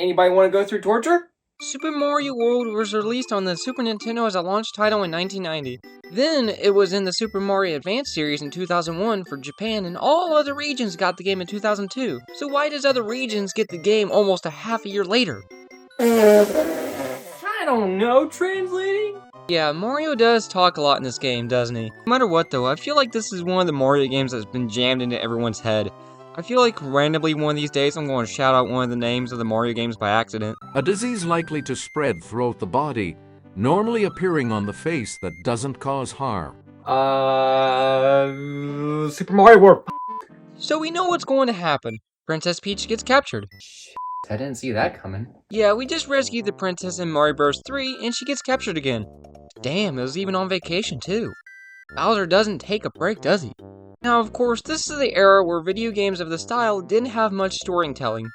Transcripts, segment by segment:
Anybody want to go through torture? Super Mario World was released on the Super Nintendo as a launch title in 1990. Then, it was in the Super Mario Advance series in 2001 for Japan, and all other regions got the game in 2002. So why does other regions get the game almost a half a year later? I don't know, translating? Yeah, Mario does talk a lot in this game, doesn't he? No matter what though, I feel like this is one of the Mario games that's been jammed into everyone's head. I feel like randomly one of these days I'm going to shout out one of the names of the Mario games by accident. A disease likely to spread throughout the body, normally appearing on the face that doesn't cause harm. Super Mario World. So we know what's going to happen. Princess Peach gets captured. Shit, I didn't see that coming. Yeah, we just rescued the princess in Mario Bros. 3 and she gets captured again. Damn, it was even on vacation too. Bowser doesn't take a break, does he? Now, of course, this is the era where video games of this style didn't have much storytelling.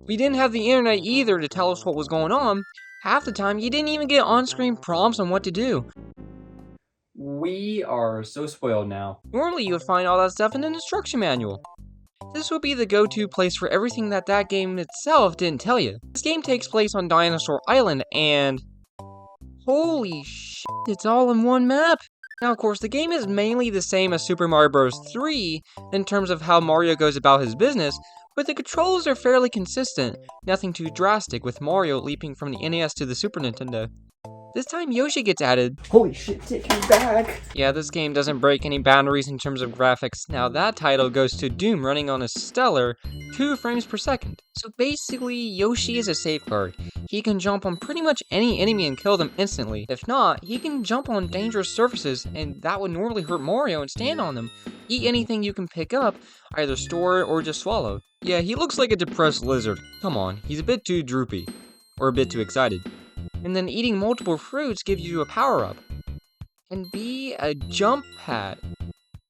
We didn't have the internet either to tell us what was going on. Half the time, you didn't even get on-screen prompts on what to do. We are so spoiled now. Normally, you would find all that stuff in an instruction manual. This would be the go-to place for everything that game itself didn't tell you. This game takes place on Dinosaur Island, and holy shit, it's all in one map! Now, of course, the game is mainly the same as Super Mario Bros. 3 in terms of how Mario goes about his business, but the controls are fairly consistent, nothing too drastic with Mario leaping from the NES to the Super Nintendo. This time Yoshi gets added. Holy shit, take me back! Yeah, this game doesn't break any boundaries in terms of graphics. Now that title goes to Doom running on a stellar 2 frames per second. So basically, Yoshi is a safeguard. He can jump on pretty much any enemy and kill them instantly. If not, he can jump on dangerous surfaces, and that would normally hurt Mario, and stand on them. Eat anything you can pick up, either store or just swallow. Yeah, he looks like a depressed lizard. Come on, he's a bit too droopy. Or a bit too excited. And then eating multiple fruits gives you a power-up. And B, a jump pad.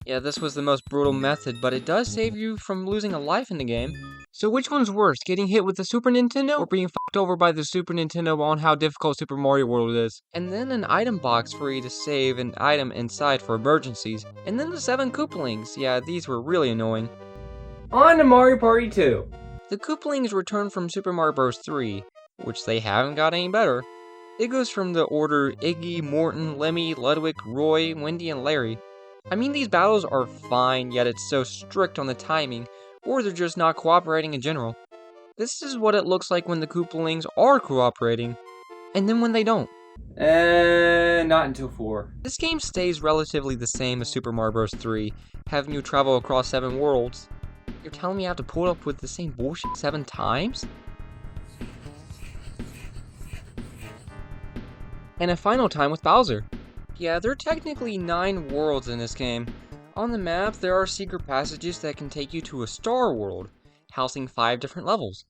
Yeah, this was the most brutal method, but it does save you from losing a life in the game. So which one's worse, getting hit with the Super Nintendo or being fucked over by the Super Nintendo on how difficult Super Mario World is? And then an item box for you to save an item inside for emergencies. And then the 7 Koopalings. Yeah, these were really annoying. On to Mario Party 2. The Koopalings return from Super Mario Bros. 3, which they haven't got any better. It goes from the order Iggy, Morton, Lemmy, Ludwig, Roy, Wendy, and Larry. I mean, these battles are fine, yet it's so strict on the timing, or they're just not cooperating in general. This is what it looks like when the Koopalings are cooperating, and then when they don't. Not until 4. This game stays relatively the same as Super Mario Bros. 3, having you travel across 7 worlds. You're telling me I have to put up with the same bullshit 7 times? And a final time with Bowser. Yeah, there are technically 9 worlds in this game. On the map, there are secret passages that can take you to a star world, housing 5 different levels.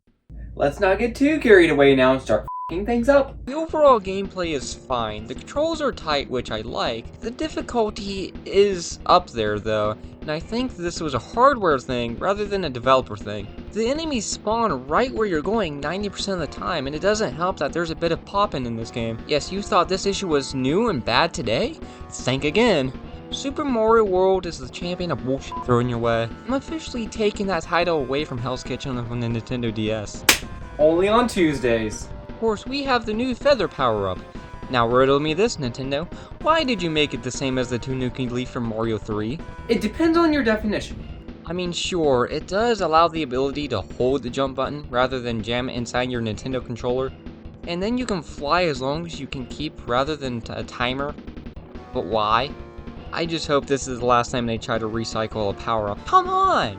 Let's not get too carried away now and start f***ing things up. The overall gameplay is fine. The controls are tight, which I like. The difficulty is up there though, and I think this was a hardware thing rather than a developer thing. The enemies spawn right where you're going 90% of the time, and it doesn't help that there's a bit of popping in this game. Yes, you thought this issue was new and bad today? Think again. Super Mario World is the champion of bullshit thrown your way. I'm officially taking that title away from Hell's Kitchen on the Nintendo DS. Only on Tuesdays. Of course, we have the new feather power-up. Now riddle me this, Nintendo. Why did you make it the same as the Tanuki Leaf from Mario 3? It depends on your definition. I mean, sure, it does allow the ability to hold the jump button rather than jam it inside your Nintendo controller. And then you can fly as long as you can keep rather than a timer. But why? I just hope this is the last time they try to recycle a power-up. Come on!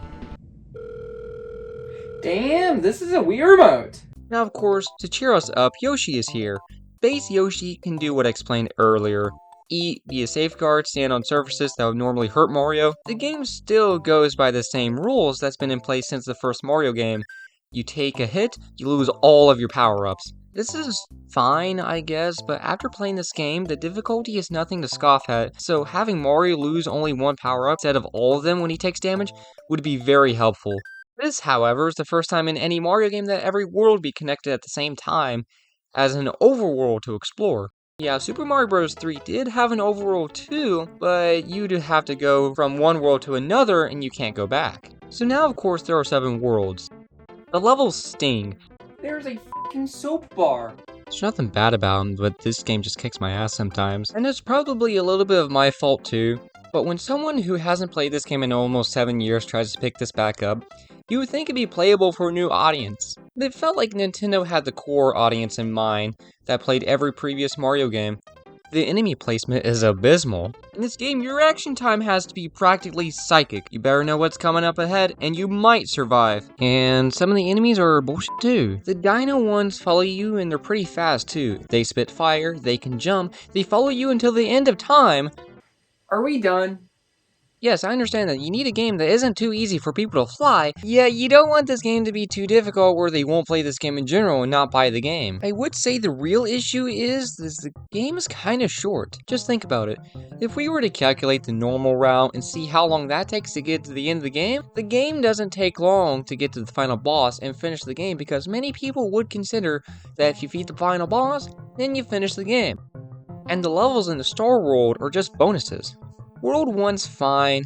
Damn, this is a Wii remote. Now, of course, to cheer us up, Yoshi is here. Base Yoshi can do what I explained earlier. Eat, be a safeguard, stand on surfaces that would normally hurt Mario. The game still goes by the same rules that's been in place since the first Mario game. You take a hit, you lose all of your power-ups. This is fine, I guess, but after playing this game, the difficulty is nothing to scoff at, so having Mario lose only one power-up instead of all of them when he takes damage would be very helpful. This, however, is the first time in any Mario game that every world be connected at the same time, as an overworld to explore. Yeah, Super Mario Bros. 3 did have an overworld too, but you'd have to go from one world to another and you can't go back. So now, of course, there are 7 worlds. The levels sting. There's a fucking soap bar. There's nothing bad about him, but this game just kicks my ass sometimes. And it's probably a little bit of my fault too. But when someone who hasn't played this game in almost 7 years tries to pick this back up, you would think it'd be playable for a new audience. But it felt like Nintendo had the core audience in mind that played every previous Mario game. The enemy placement is abysmal. In this game, your reaction time has to be practically psychic. You better know what's coming up ahead, and you might survive. And some of the enemies are bullshit too. The dino ones follow you, and they're pretty fast too. They spit fire, they can jump, they follow you until the end of time. Are we done? Yes, I understand that you need a game that isn't too easy for people to fly, yet you don't want this game to be too difficult where they won't play this game in general and not buy the game. I would say the real issue is the game is kind of short. Just think about it. If we were to calculate the normal route and see how long that takes to get to the end of the game doesn't take long to get to the final boss and finish the game because many people would consider that if you beat the final boss, then you finish the game. And the levels in the Star World are just bonuses. World 1's fine.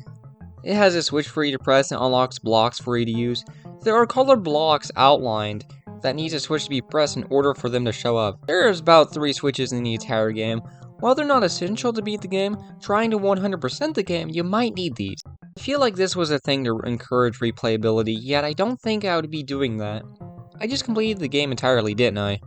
It has a switch for you to press and unlocks blocks for you to use. There are colored blocks outlined that need a switch to be pressed in order for them to show up. There's about 3 switches in the entire game. While they're not essential to beat the game, trying to 100% the game, you might need these. I feel like this was a thing to encourage replayability, yet I don't think I would be doing that. I just completed the game entirely, didn't I?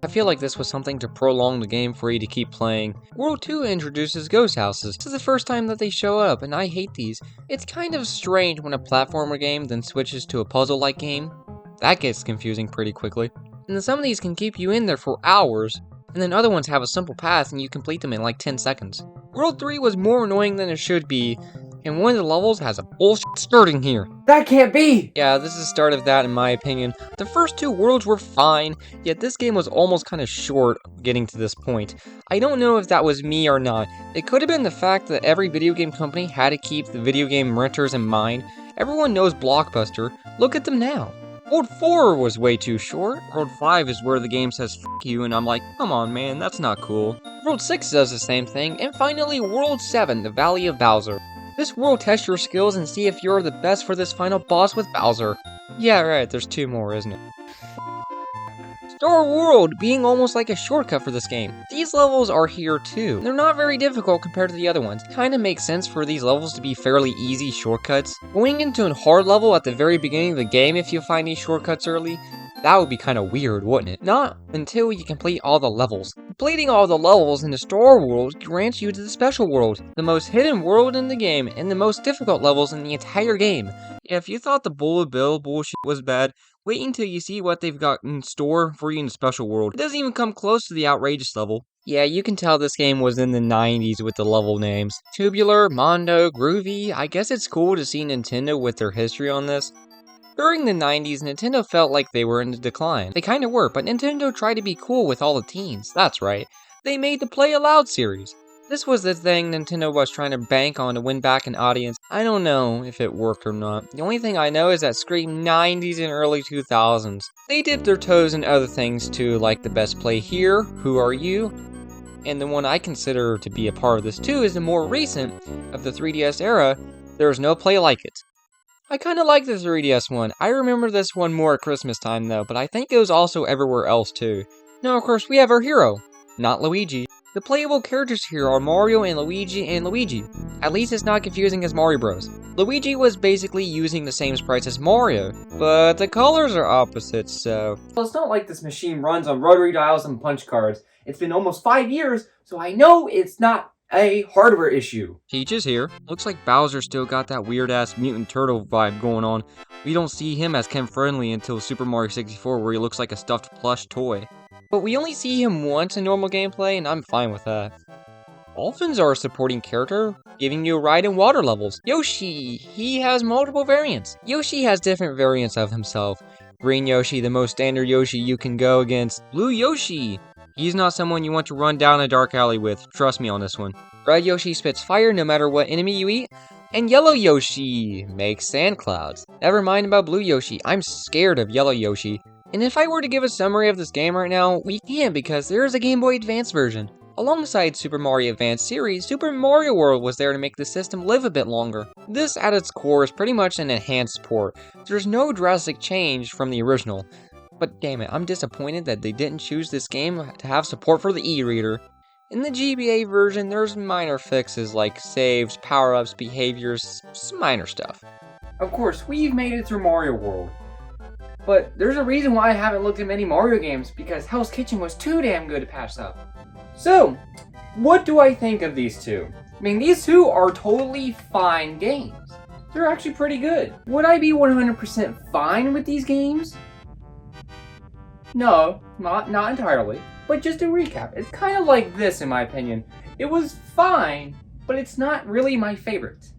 I feel like this was something to prolong the game for you to keep playing. World 2 introduces ghost houses. This is the first time that they show up, and I hate these. It's kind of strange when a platformer game then switches to a puzzle-like game. That gets confusing pretty quickly. And then some of these can keep you in there for hours, and then other ones have a simple path and you complete them in like 10 seconds. World 3 was more annoying than it should be, and one of the levels has a bullshit starting here. That can't be! Yeah, this is the start of that in my opinion. The first 2 worlds were fine, yet this game was almost kind of short getting to this point. I don't know if that was me or not. It could have been the fact that every video game company had to keep the video game renters in mind. Everyone knows Blockbuster. Look at them now. World 4 was way too short. World 5 is where the game says F you, and I'm like, come on man, that's not cool. World 6 does the same thing, and finally World 7, the Valley of Bowser. This world tests your skills and see if you're the best for this final boss with Bowser. Yeah, right, there's 2 more, isn't it? Star World being almost like a shortcut for this game. These levels are here too. They're not very difficult compared to the other ones. Kinda makes sense for these levels to be fairly easy shortcuts. Going into a hard level at the very beginning of the game if you find these shortcuts early, that would be kinda weird, wouldn't it? Not until you complete all the levels. Completing all the levels in the Star World grants you to the Special World, the most hidden world in the game, and the most difficult levels in the entire game. Yeah, if you thought the bullet bill bullshit was bad, wait until you see what they've got in store for you in the Special World. It doesn't even come close to the outrageous level. Yeah, you can tell this game was in the 90s with the level names. Tubular, Mondo, Groovy. I guess it's cool to see Nintendo with their history on this. During the 90s, Nintendo felt like they were in decline. They kinda were, but Nintendo tried to be cool with all the teens. That's right. They made the Play Aloud series. This was the thing Nintendo was trying to bank on to win back an audience. I don't know if it worked or not. The only thing I know is that screamed 90s and early 2000s. They dipped their toes in other things too, like the Best Play Here, Who Are You? And the one I consider to be a part of this too is the more recent of the 3DS era, There's No Play Like It. I kinda like the 3DS one. I remember this one more at Christmas time though, but I think it was also everywhere else too. Now of course we have our hero, not Luigi. The playable characters here are Mario and Luigi. At least it's not confusing as Mario Bros. Luigi was basically using the same sprites as Mario, but the colors are opposite, so... Well, it's not like this machine runs on rotary dials and punch cards. It's been almost 5 years, so I know it's not a hardware issue. Peach is here. Looks like Bowser still got that weird-ass mutant turtle vibe going on. We don't see him as Ken-friendly until Super Mario 64 where he looks like a stuffed plush toy. But we only see him once in normal gameplay, and I'm fine with that. Dolphins are a supporting character, giving you a ride in water levels. Yoshi, he has multiple variants. Yoshi has different variants of himself. Green Yoshi, the most standard Yoshi you can go against. Blue Yoshi, he's not someone you want to run down a dark alley with, trust me on this one. Red Yoshi spits fire no matter what enemy you eat. And Yellow Yoshi makes sand clouds. Never mind about Blue Yoshi, I'm scared of Yellow Yoshi. And if I were to give a summary of this game right now, we can't because there is a Game Boy Advance version. Alongside Super Mario Advance series, Super Mario World was there to make the system live a bit longer. This at its core is pretty much an enhanced port. There's no drastic change from the original. But damn it, I'm disappointed that they didn't choose this game to have support for the e-reader. In the GBA version, there's minor fixes like saves, power-ups, behaviors, some minor stuff. Of course, we've made it through Mario World. But there's a reason why I haven't looked at many Mario games, because Hell's Kitchen was too damn good to pass up. So, what do I think of these two? I mean, these two are totally fine games. They're actually pretty good. Would I be 100% fine with these games? No, not entirely. But just to recap, it's kind of like this in my opinion. It was fine, but it's not really my favorite.